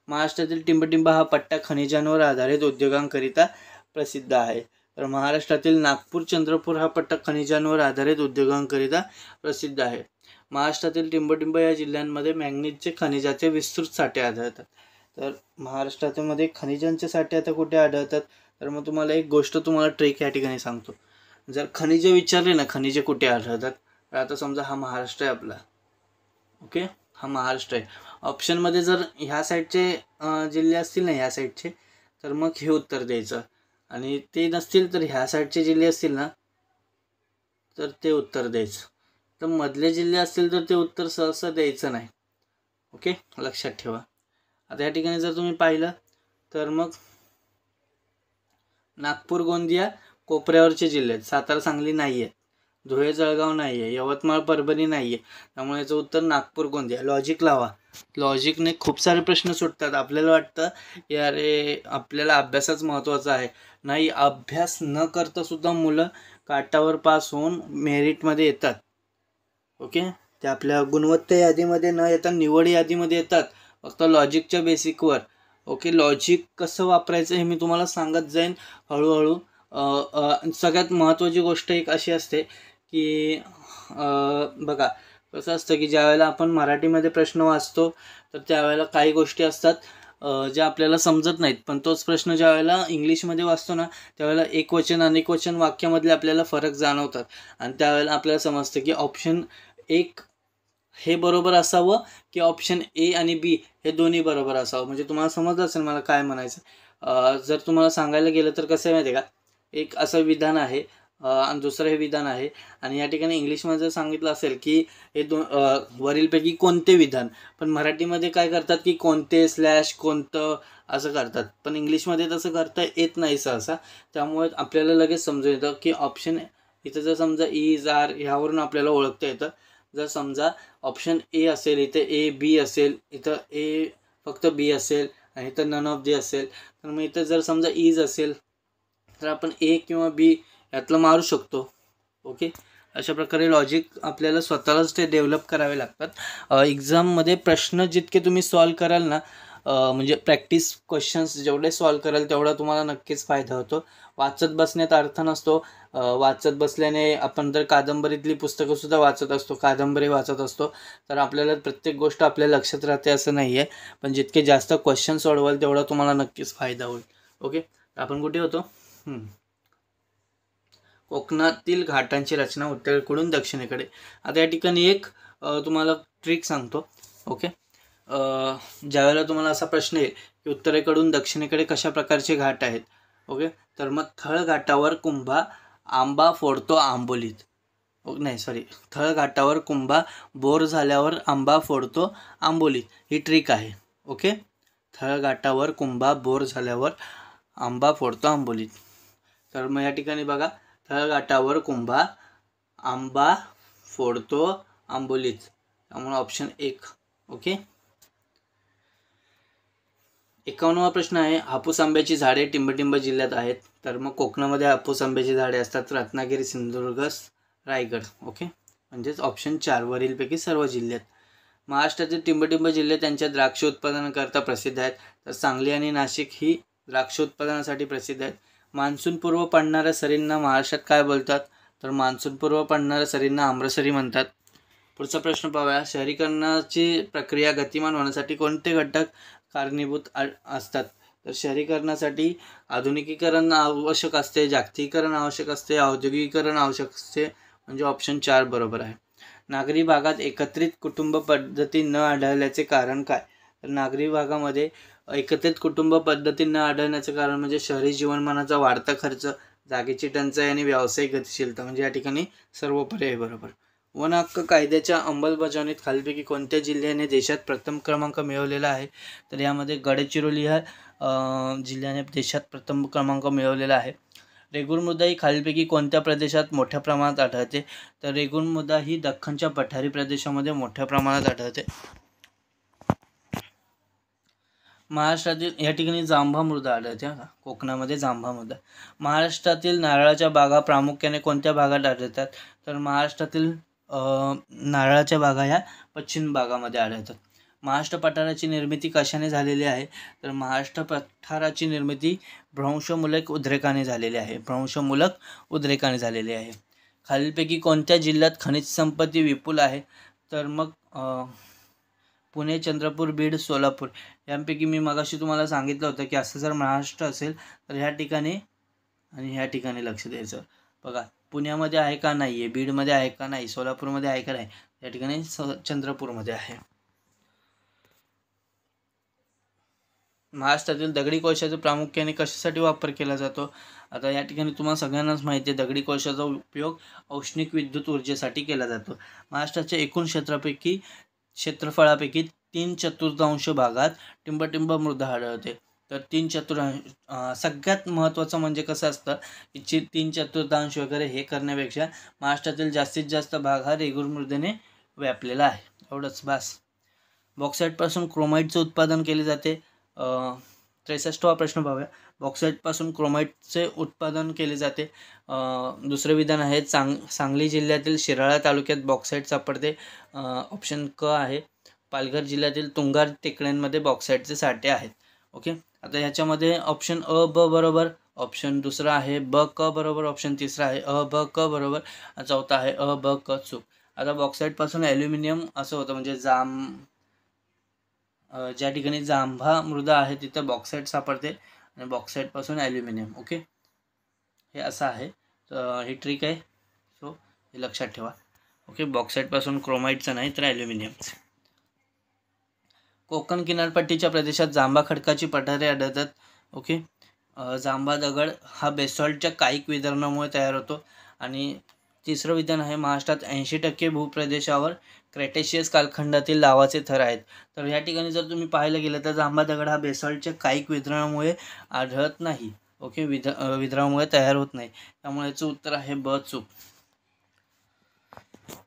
महाराष्ट्रातील टिंबटिंब हा पट्टा खनिजांवर आधारित उद्योगांकरिता प्रसिद्ध आहे. तर महाराष्ट्रातील नागपूर, चंद्रपूर हा पट्टा खनिजांवर आधारित उद्योगांकरिता प्रसिद्ध आहे. महाराष्ट्रातील टिंबटिंब या जिल्ह्यांमध्ये मॅंगनीजचे खनिजाचे विस्तृत साठे आढळतात. तर महाराष्ट्रामध्ये खनिजांचे साठे आता कुठे आढळतात? तर मग तुम्हाला एक गोष्ट, तुम्हाला ट्रिक या ठिकाणी सांगतो. जर खनिजे विचारले ना, खनिजे कुठे आढळतात, तर आता समजा हा महाराष्ट्र आहे आपला. ओके, हा महाराष्ट्र आहे. ऑप्शनमध्ये जर ह्या साईडचे जिल्हे असतील ना, ह्या साईडचे, तर मग हे उत्तर द्यायचं. आणि ते नसतील तर ह्या साईडचे जिल्हे असतील ना, तर ते उत्तर द्यायचं. तर मधले जिल्हे असतील तर ते उत्तर सहसा द्यायचं नाही. ओके, लक्षात ठेवा. आता या ठिकाणी जर तुम्ही पाहिलं तर मग नागपूर, गोंदिया कोपऱ्यावरचे जिल्हे आहेत. सातारा, सांगली नाही आहे. धुळे, जळगाव नाही आहे. यवतमाळ, परभणी नाही आहे. त्यामुळे याचं उत्तर नागपूर, गोंदिया. लॉजिक लावा. लॉजिकने खूप सारे प्रश्न सुटतात. आपल्याला वाटतं की अरे आपल्याला अभ्यासच महत्त्वाचा आहे. नाही, अभ्यास न करता सुद्धा मुलं काटावर पास होऊन मेरिटमध्ये येतात. ओके, ते आपल्या गुणवत्ता यादीमध्ये न येता निवड यादीमध्ये येतात, फक्त लॉजिकच्या बेसिकवर. ओके, लॉजिक कसं वापरायचं हे मी तुम्हाला सांगत जाईन हळूहळू. सगळ्यात महत्त्वाची गोष्ट एक अशी असते की बघा कसं असतं की ज्या वेळेला आपण मराठीमध्ये प्रश्न वाचतो तर त्यावेळेला काही गोष्टी असतात ज्या आपल्याला समजत नाहीत, पण तोच प्रश्न ज्या वेळेला इंग्लिशमध्ये वाचतो ना, त्यावेळेला एकवचन अनेकवचन वाक्यामधले आपल्याला फरक जाणवतात. आणि त्यावेळेला आपल्याला समजतं की ऑप्शन एक हे बरोबर असावं की ऑप्शन ए आणि बी हे दोन्ही बरोबर असावं. म्हणजे तुम्हाला समजलं असेल मला काय म्हणायचं. जर तुम्हाला सांगायला गेलं तर कसं आहे माहिती आहे का, एक असं विधान आहे आणि दुसरं हे विधान आहे. आणि या ठिकाणी इंग्लिशमध्ये जर सांगितलं असेल की हे वरीलपैकी कोणते विधान, पण मराठीमध्ये काय करतात की कोणते स्लॅश कोणतं असं करतात, पण इंग्लिशमध्ये तसं करता येत नाही सहसा. त्यामुळे आपल्याला लगेच समजून येतं की ऑप्शन इथं जर समजा इज, आर ह्यावरून आपल्याला ओळखता येतं. जर समजा ऑप्शन ए असेल, इथे ए बी असेल, इथं ए फक्त बी असेल आणि इथं नन ऑफ दी असेल, तर मग इथं जर समजा इज असेल तर आपण ए किंवा बी यातलं मारू शकतो. ओके, अशा प्रकारे लॉजिक आपल्याला स्वतःलाच ते डेव्हलप करावे लागतात. एक्झाममध्ये प्रश्न जितके तुम्ही सॉल्व कराल ना, म्हणजे प्रॅक्टिस क्वेश्चन्स जेवढे सॉल्व कराल तेवढा तुम्हाला नक्कीच फायदा होतो. वाचत बसण्यात अर्थ नसतो. वाचत बसल्याने आपण जर कादंबरीतली पुस्तकंसुद्धा वाचत असतो, कादंबरी वाचत असतो, तर आपल्याला प्रत्येक गोष्ट आपल्या लक्षात राहते असं नाही आहे. पण जितके जास्त क्वेश्चन सोडवाल तेवढा तुम्हाला नक्कीच फायदा होईल. ओके, आपण कुठे होतो? कोकणातील घाटांची रचना उत्तरेकडून दक्षिणेकडे. आता या ठिकाणी एक तुम्हाला ट्रिक सांगतो. ओके, ज्यावेळेला तुम्हाला असा प्रश्न येईल की उत्तरेकडून दक्षिणेकडे कशा प्रकारचे घाट आहेत, ओके, तर मग थळ घाटावर कुंभा आंबा फोडतो आंबोलीत. नाही सॉरी, थळ घाटावर कुंभा बोर झाल्यावर आंबा फोडतो आंबोलीत, ही ट्रिक आहे. ओके, थळ घाटावर कुंभा बोर झाल्यावर आंबा फोडतो आंबोलीत. तर मग या ठिकाणी बघा, थळ घाटावर कुंभा आंबा फोडतो आंबोलीत, त्यामुळे ऑप्शन एक. ओके, 51वा प्रश्न आहे, हापूस आंब्याची झाडे टिंबटिंब जिल्ह्यात आहेत. तर मग कोकणामध्ये हापूस आंब्याची झाडे असतात रत्नागिरी, सिंधुदुर्ग, रायगड. ओके, म्हणजेच ऑप्शन 4 वरीलपैकी सर्व जिल्ह्यात. महाराष्ट्रातील टिंबटिंब जिल्हे त्यांच्या द्राक्ष उत्पादनाकरता प्रसिद्ध आहेत. तर सांगली आणि नाशिक ही द्राक्ष उत्पादनासाठी प्रसिद्ध आहेत. मान्सूनपूर्व पडणाऱ्या सरींना महाराष्ट्रात काय बोलतात? तर मान्सूनपूर्व पडणाऱ्या सरींना आम्रसरी म्हणतात. पुढचा प्रश्न पाहूया, शहरीकरणाची प्रक्रिया गतिमान होण्यासाठी कोणते घटक कारणीभूत असतात? तर शहरीकरणासाठी आधुनिकीकरण आवश्यक असते, जागतिकीकरण आवश्यक असते, औद्योगिकीकरण आवश्यक असते, म्हणजे ऑप्शन 4 बरोबर आहे. नागरी भागात एकत्रित कुटुंब पद्धती न आढळल्याचे कारण काय? तर नागरी भागामध्ये एकत्रित कुटुंब पद्धती न आढळण्याचं कारण म्हणजे शहरी जीवनमानाचा वाढता खर्च, जागेची टंचाई आणि व्यावसायिक गतिशीलता, म्हणजे या ठिकाणी सर्व पर्याय बरोबर. वन हक्क कायद्याच्या अंमलबजावणीत खालीलपैकी कोणत्या जिल्ह्याने देशात प्रथम क्रमांक मिळवलेला आहे? तर यामध्ये गडचिरोली ह्या जिल्ह्याने देशात प्रथम क्रमांक मिळवलेला आहे. रेगूर मृदा ही खालीलपैकी कोणत्या प्रदेशात मोठ्या प्रमाणात आढळते? तर रेगूर मृदा ही दख्खनच्या पठारी प्रदेशामध्ये मोठ्या प्रमाणात आढळते. महाराष्ट्रातील या ठिकाणी जांभा मृदा आढळते, कोकणामध्ये जांभा मृदा. महाराष्ट्रातील नारळाच्या बागा प्रामुख्याने कोणत्या भागात आढळतात? तर महाराष्ट्रातील नारळाच्या बागा ह्या पश्चिम भागामध्ये आढळतात. महाराष्ट्र पठाराची निर्मिती कशाने झालेली आहे? तर महाराष्ट्र पठाराची निर्मिती भ्रंशमूलक उद्रेकाने झालेली आहे. भ्रंशमूलक उद्रेकाने झालेली आहे. खालीलपैकी कोणत्या जिल्ह्यात खनिज संपत्ती विपुल आहे? तर मग पुणे, चंद्रपूर, बीड, सोलापूर यांपैकी मी मगाशी तुम्हाला सांगितलं होतं की असं जर महाराष्ट्र असेल तर ह्या ठिकाणी आणि ह्या ठिकाणी लक्ष द्यायचं. बघा, पुण्यामध्ये आहे का नाही आहे, बीडमध्ये आहे का नाही, सोलापूरमध्ये आहे का नाही, या ठिकाणी चंद्रपूरमध्ये आहे. महाराष्ट्रातील दगडी कोळशाचा प्रामुख्याने कशासाठी वापर केला जातो? आता या ठिकाणी तुम्हाला सगळ्यांनाच माहिती आहे, दगडी कोळशाचा उपयोग औष्णिक विद्युत ऊर्जेसाठी केला जातो. महाराष्ट्राच्या एकूण क्षेत्रफळापैकी 3/4 भागात टिंबटिंब मृदा आढळते. तर 3/4 सगळ्यात महत्त्वाचं म्हणजे कसं असतं की 3/4 वगैरे हे करण्यापेक्षा महाराष्ट्रातील जास्तीत जास्त भाग हा रेगूर मृदेने व्यापलेला आहे. एवढंच बस. बॉक्साईटपासून क्रोमाईटचे उत्पादन केले जाते. 63वा प्रश्न पाहूया. बॉक्साईटपासून क्रोमाईटचे उत्पादन केले जाते. दुसरं विधान आहे सांगली जिल्ह्यातील शिराळा तालुक्यात बॉक्साईट सापडते. ऑप्शन क आहे. पालघर जिल्ह्यातील तुंगार टेकड्यांमध्ये बॉक्साईटचे साठे आहेत. ओके, आता ह्याच्यामध्ये ऑप्शन अ ब बरोबर, ऑप्शन दुसरा आहे ब क बरोबर, ऑप्शन तिसरा आहे अ ब क बरोबर, चौथा आहे अ ब क चूक. आता बॉक्साईटपासून ॲल्युमिनियम असं होतं, म्हणजे ज्या ठिकाणी जांभा मृदा आहे तिथं बॉक्साईट सापडते आणि बॉक्साईटपासून ॲल्युमिनियम. ओके, हे असं आहे. तर ही ट्रिक आहे, सो हे लक्षात ठेवा. ओके, बॉक्साईटपासून क्रोमाईटचं नाही तर ॲल्युमिनियमचं. कोकण किनारपट्टीच्या प्रदेशात जांभा खडकाची पठारे आढळतात. ओके, जांभा दगड हा बेसॉल्टच्या कायिक वितरणामुळे तयार होतो. आणि तिसरं विधान आहे महाराष्ट्रात 80% भूप्रदेशावर क्रेटेशियस कालखंडातील लावाचे थर आहेत. तर या ठिकाणी जर तुम्ही पाहायला गेलं तर जांभा दगड हा बेसॉल्टच्या कायिक वितरणामुळे आढळत नाही. ओके, वितरणामुळे तयार होत नाही, त्यामुळे याचं उत्तर आहे ब चूक.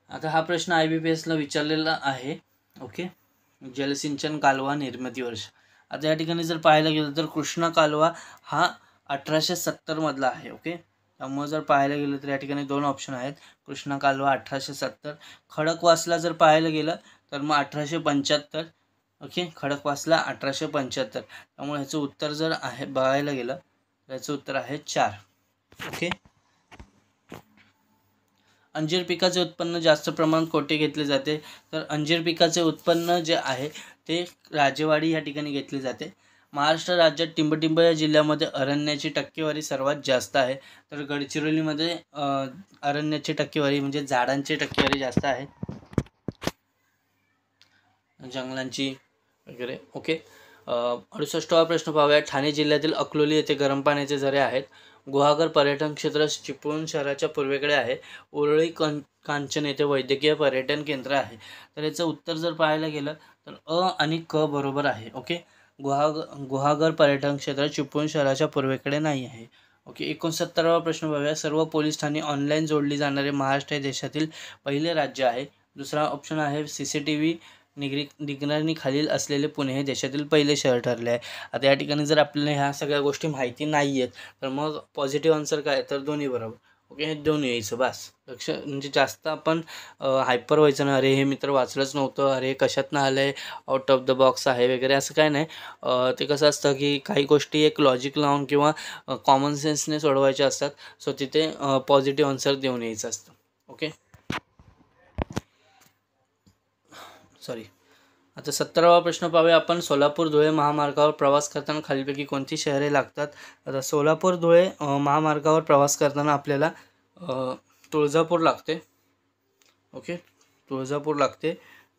आता हा प्रश्न IBPSला विचारलेला आहे. ओके, जलसिंचन कालवा निर्मिती वर्ष. आता या ठिकाणी जर पाहायला गेलं तर कृष्णा कालवा हा 1870 मधला आहे. ओके, त्यामुळे जर पाहायला गेलं तर या ठिकाणी 2 ऑप्शन आहेत. कृष्णा कालवा 1870. खडकवासला जर पाहायला गेलं तर मग 1875. ओके, खडकवासला 1875. त्यामुळे ह्याचं उत्तर जर आहे बघायला गेलं तर याचं उत्तर आहे 4. ओके, अंजीर पिकाचे उत्पन्न जास्त प्रमाणात कोठे घेतले जाते? तर अंजीर पिकाचे उत्पन्न जे आहे ते राजेवाडी या ठिकाणी घेतले जाते. महाराष्ट्र राज्यात टिंबटिंब या जिल्ह्यामध्ये अरण्याची टक्केवारी सर्वात जास्त आहे. तर गडचिरोलीमध्ये अरण्याची टक्केवारी म्हणजे झाडांची टक्केवारी जास्त आहे, जंगलांची वगैरे. ओके, 68वा प्रश्न पाहूया. ठाणे जिल्ह्यातील अकलोली येथे गरम पाण्याचे झरे आहेत. गुहागर पर्यटन क्षेत्र चिपळूण शहराच्या पूर्वेकडे आहे. उरळी कांचन येथे वैद्यकीय पर्यटन केंद्र आहे. तर याचं उत्तर जर पाहायला गेलं तर अ आणि क बरोबर आहे. ओके, गुहागर पर्यटन क्षेत्र चिपळूण शहराच्या पूर्वेकडे नाही आहे. ओके, 69वा प्रश्न पाहूया. सर्व पोलीस ठाणे ऑनलाईन जोडली जाणारे महाराष्ट्र हे देशातील पहिले राज्य आहे. दुसरा ऑप्शन आहे CCTV निगराणी खालील असलेले पुणे हे देशातील पहिले शहर ठरले आहे. आता या ठिकाणी जर आपल्याला ह्या सगळ्या गोष्टी माहिती नाही आहेत तर मग पॉझिटिव्ह आन्सर काय, तर दोन्ही बरोबर. ओके, हे दोन्ही यायचं बस. म्हणजे जास्त आपण हायपर व्हायचं ना, अरे हे मित्र वाचलंच नव्हतं, अरे कशातनं आलं आहे, आउट ऑफ द बॉक्स आहे वगैरे, असं काय नाही. ते कसं असतं की काही गोष्टी एक लॉजिक लावून किंवा कॉमन सेन्सने सोडवायच्या असतात. सो तिथे पॉझिटिव्ह आन्सर देऊन यायचं असतं. Okay, sorry. आता 17वा प्रश्न पाहूया आपण. सोलापूर धुळे महामार्गावर प्रवास करताना खालीलपैकी कोणती शहरे लागतात? आता सोलापूर धुळे महामार्गावर प्रवास करताना आपल्याला तुळजापूर लागते. ओके, तुळजापूर लागते,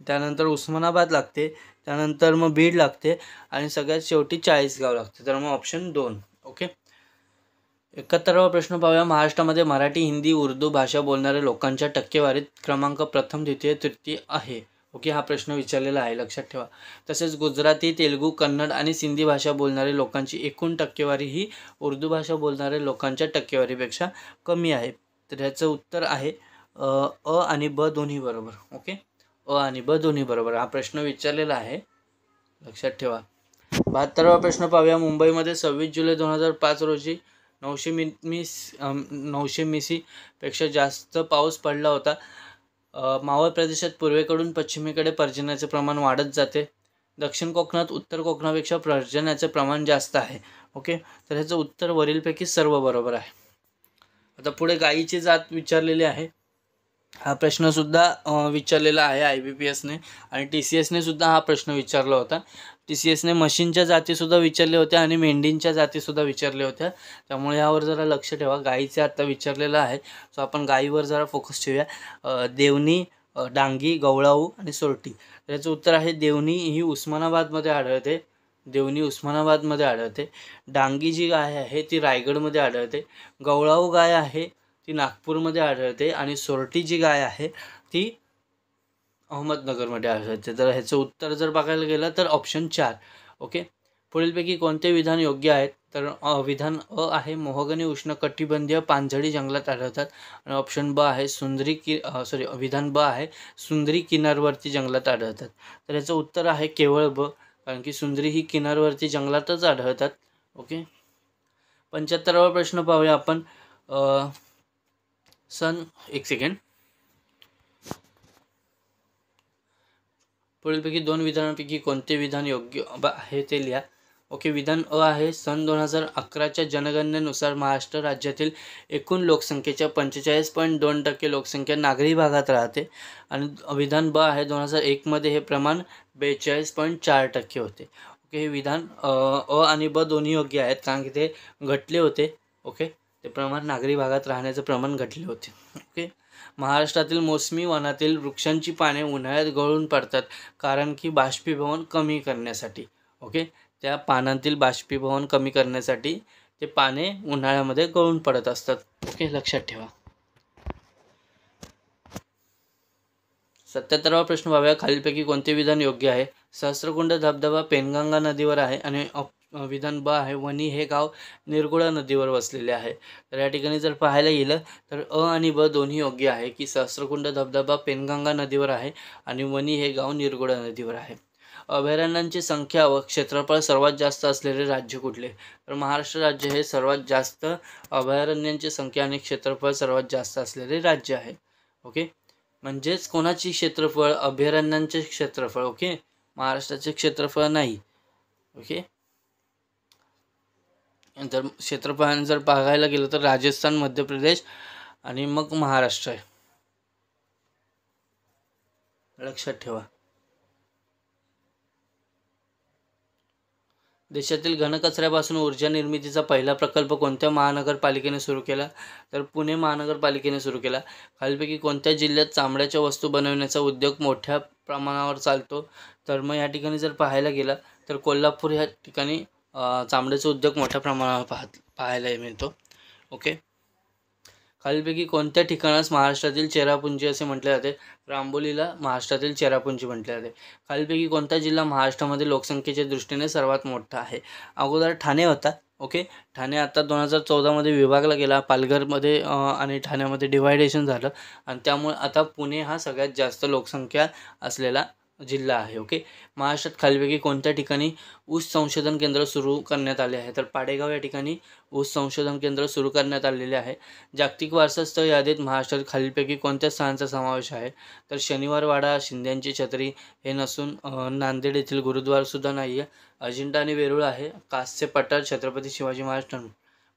त्यानंतर उस्मानाबाद लागते, त्यानंतर मग बीड लागते आणि सगळ्यात शेवटी चाळीसगाव लागते. तर मग ऑप्शन 2. ओके. 71वा प्रश्न पाहूया. महाराष्ट्रामध्ये मराठी, हिंदी, उर्दू भाषा बोलणाऱ्या लोकांच्या टक्केवारीत क्रमांक प्रथम, द्वितीय, तृतीय आहे. ओके, हा प्रश्न विचारलेला आहे, लक्षात ठेवा. तसेच गुजराती, तेलुगू, कन्नड आणि सिंधी भाषा बोलणारे लोकांची एकूण टक्केवारी ही उर्दू भाषा बोलणाऱ्या लोकांच्या टक्केवारीपेक्षा कमी आहे. तर ह्याचं उत्तर आहे अ आणि ब दोन्ही बरोबर. ओके, अ आणि ब दोन्ही बरोबर, हा प्रश्न विचारलेला आहे, लक्षात ठेवा. 72वा प्रश्न पाहूया. मुंबईमध्ये 26 जुलै 2005 रोजी 900 मिसीपेक्षा जास्त पाऊस पडला होता. मावळ प्रदेशात पूर्वेकडून पश्चिमेकडे पर्जन्याचे प्रमाण वाढत जाते. दक्षिण कोकणात उत्तर कोकणापेक्षा पर्जन्याचे प्रमाण जास्त आहे. ओके, तर ह्याचं उत्तर वरीलपैकी सर्व बरोबर आहे. आता पुढे गायीची जात विचारलेली आहे. हा प्रश्नसुद्धा विचारलेला आहे IBPSने आणि TCSने सुद्धा हा प्रश्न विचारला होता. TCSने म्हशींच्या जातीसुद्धा विचारल्या होत्या आणि मेंढींच्या जातीसुद्धा विचारल्या होत्या. त्यामुळे यावर जरा लक्ष ठेवा. गाईचे आता विचारलेलं आहे, सो आपण गाईवर जरा फोकस ठेवूया. देवणी, डांगी, गवळाऊ आणि सोरटी. तर याचं उत्तर आहे देवणी ही उस्मानाबादमध्ये आढळते. देवणी उस्मानाबादमध्ये आढळते. डांगी जी गाय आहे ती रायगडमध्ये आढळते. गवळाऊ गाय आहे ती नागपूरमध्ये आढळते आणि सोरटी जी गाय आहे ती अहमदनगरमध्ये आढळते. तर ह्याचं उत्तर जर बघायला गेलं तर ऑप्शन 4. ओके, पुढीलपैकी कोणते विधान योग्य आहेत? तर विधान अ आहे मोहगनी उष्णकटिबंधीय पानझडी जंगलात आढळतात आणि ऑप्शन ब आहे विधान ब आहे सुंदरी किनारवर्ती जंगलात आढळतात. तर ह्याचं उत्तर आहे केवळ ब, कारण की सुंदरी ही किनारवर्ती जंगलातच आढळतात. ओके, 75वा प्रश्न पाहूया आपण. एक सेकंड. पुढीलपैकी 2 विधानांपैकी कोणते विधान योग्य आहे ते लिहा. ओके, विधान अ आहे 2011च्या जनगणनेनुसार महाराष्ट्र राज्यातील एकूण लोकसंख्येच्या 45.2% लोकसंख्या नागरी भागात राहते आणि विधान ब आहे 2001मध्ये हे प्रमाण 42.4% होते. ओके, हे विधान अ आणि ब दोन्ही योग्य आहेत, कारण की ते घटले होते. ओके, ते प्रमाण नागरी भागात राहण्याचं प्रमाण घटले होते. ओके, महाराष्ट्रातील मोसमी वनातील वृक्षांची पाने उन्हाळ्यात गळून पडतात, कारण की बाष्पीभवन कमी करण्यासाठी. ओके, त्या पानांतील बाष्पीभवन कमी करण्यासाठी ते पाने उन्हाळ्यामध्ये गळून पडत असतात. ओके, लक्षात ठेवा. 77वा प्रश्न पाहूया. खालीलपैकी कोणते विधान योग्य आहे? सहस्रकुंड धबधबा पेनगंगा नदीवर आहे आणि विधान ब आहे वणी हे गाव निरगुडा नदीवर वसलेले आहे. तर या ठिकाणी जर पाहायला गेलं तर अ आणि ब दोन्ही योग्य आहे, की सहस्रकुंड धबधबा पेनगंगा नदीवर आहे आणि वणी हे गाव निरगुडा नदीवर आहे. अभयारण्यांची संख्या व क्षेत्रफळ सर्वात जास्त असलेले राज्य कुठले? तर महाराष्ट्र राज्य हे सर्वात जास्त अभयारण्यांची संख्या आणि क्षेत्रफळ सर्वात जास्त असलेले राज्य आहे. ओके, म्हणजेच कोणाची क्षेत्रफळ? अभयारण्यांचे क्षेत्रफळ. ओके, महाराष्ट्राचे क्षेत्रफळ नाही. ओके, तर क्षेत्रफळाने जर बघायला गेलं तर राजस्थान, मध्य प्रदेश आणि मग महाराष्ट्र आहे, लक्षात ठेवा. देशातील घनकचऱ्यापासून ऊर्जा निर्मितीचा पहिला प्रकल्प कोणत्या महानगरपालिकेने सुरू केला? तर पुणे महानगरपालिकेने सुरू केला. खालीलपैकी कोणत्या जिल्ह्यात चामड्याच्या वस्तू बनवण्याचा उद्योग मोठ्या प्रमाणावर चालतो? तर मग या ठिकाणी जर पाहायला गेला तर कोल्हापूर या ठिकाणी चामड्याचा उद्योग मोठ्या प्रमाणावर पाहायला मिळतो. ओके, खालीलपैकी कोणत्या ठिकाणास महाराष्ट्रातील चेरापुंजी असे म्हटले जाते? आंबोलीला महाराष्ट्रातील चेरापुंजी म्हटले जाते. खालीलपैकी कोणता जिल्हा महाराष्ट्रामध्ये लोकसंख्येच्या दृष्टीने सर्वात मोठा आहे? अगोदर ठाणे होता. ओके, ठाणे आता 2014मध्ये विभागला गेला. पालघरमध्ये आणि ठाण्यामध्ये डिवायडेशन झालं आणि त्यामुळे आता पुणे हा सगळ्यात जास्त लोकसंख्या असलेला जिल्हा आहे. ओके, महाराष्ट्रात खालीलपैकी कोणत्या ठिकाणी ऊस संशोधन केंद्र सुरू करण्यात आले आहे? तर पाडेगाव या ठिकाणी ऊस संशोधन केंद्र सुरू करण्यात आलेले आहे. जागतिक वारसा स्थळ यादीत महाराष्ट्रात खालीलपैकी कोणत्या स्थळांचा समावेश आहे? तर शनिवारवाडा, शिंद्यांची छत्री हे नसून नांदेड येथील गुरुद्वारसुद्धा नाही आहे. अजिंठा आणि वेरूळ आहे. कास्य पठार, छत्रपती शिवाजी महाराज,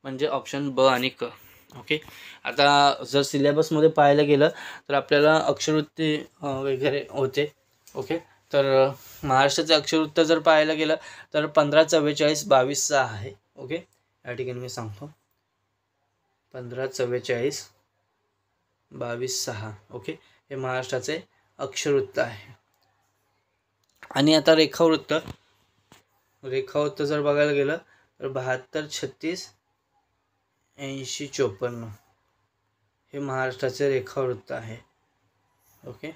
म्हणजे ऑप्शन ब आणि क. ओके, आता जर सिलेबसमध्ये पाहायला गेलं तर आपल्याला अक्षरवृत्ती वगैरे होते. ओके, तर महाराष्ट्राचे अक्षर उत्तर जर पाहायला गेलं तर 1544-22-6 आहे. ओके, या ठिकाणी मी सांगतो 1544-22-6. ओके, हे महाराष्ट्राचे अक्षरवृत्त आहे. आणि आता रेखावृत्त जर बघायला गेलं तर 72-36-80-54 हे महाराष्ट्राचे रेखावृत्त आहे. ओके,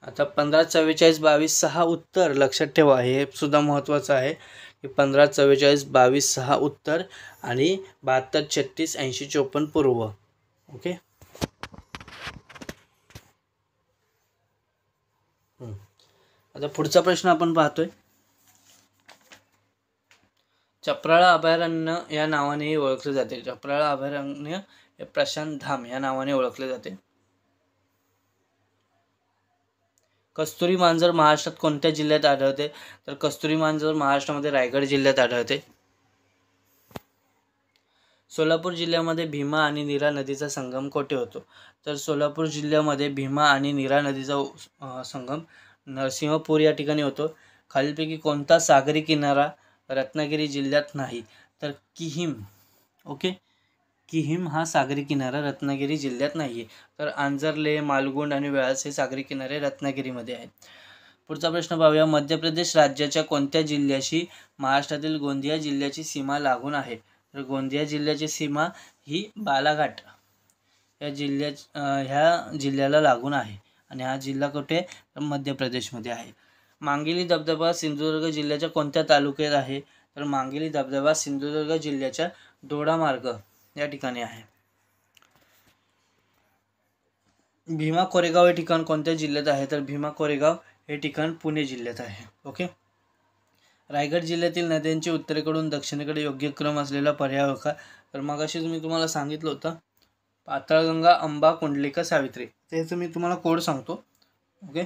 आता 1544-22-6 उत्तर लक्षात ठेवा, हे सुद्धा महत्त्वाचं आहे की 1544-22-6 उत्तर आणि 72-36-80-54 पूर्व. ओके, आता पुढचा प्रश्न आपण पाहतोय. चप्राळा अभयारण्य या नावानेही ओळखले जाते. चप्राळा अभयारण्य हे प्रशांत धाम या नावाने ओळखले जाते. कस्तुरी मांजर महाराष्ट्रात कोणत्या जिल्ह्यात आढळते? तर कस्तुरी मांजर महाराष्ट्रामध्ये रायगड जिल्ह्यात आढळते. सोलापूर जिल्ह्यामध्ये भीमा आणि नीरा नदीचा संगम कोठे होतो? तर सोलापूर जिल्ह्यामध्ये भीमा आणि नीरा नदीचा संगम नरसिंहपूर या ठिकाणी होतो. खालीलपैकी कोणता सागरी किनारा रत्नागिरी जिल्ह्यात नाही? तर किहीम. ओके, किहीम हा सागरी किनारा रत्नागिरी जिल्ह्यात नाही आहे. तर आंजर्ले, मालगुंड आणि वेळास हे सागरी किनारे रत्नागिरीमध्ये आहेत. पुढचा प्रश्न पाहूया. मध्य प्रदेश राज्याच्या कोणत्या जिल्ह्याशी महाराष्ट्रातील गोंदिया जिल्ह्याची सीमा लागून आहे? तर गोंदिया जिल्ह्याची सीमा ही बालाघाट ह्या जिल्ह्याला लागून आहे. आणि हा जिल्हा कुठे? तर मध्य प्रदेशमध्ये आहे. मांगिली धबधबा सिंधुदुर्ग जिल्ह्याच्या कोणत्या तालुक्यात आहे? तर मांगिली धबधबा सिंधुदुर्ग जिल्ह्याच्या दोडामार्ग या ठिकाणी आहे. भीमा कोरेगाव हे ठिकाण कोणत्या जिल्ह्यात आहे? तर भीमा कोरेगाव हे ठिकाण पुणे जिल्ह्यात आहे. ओके, रायगड जिल्ह्यातील नद्यांची उत्तरेकडून दक्षिणेकडे योग्य क्रम असलेला पर्याय होता? तर मगाशीच मी तुम्हाला सांगितलं होतं पाताळगंगा, अंबा, कुंडलिका, सावित्री. त्याचं मी तुम्हाला कोड सांगतो. ओके,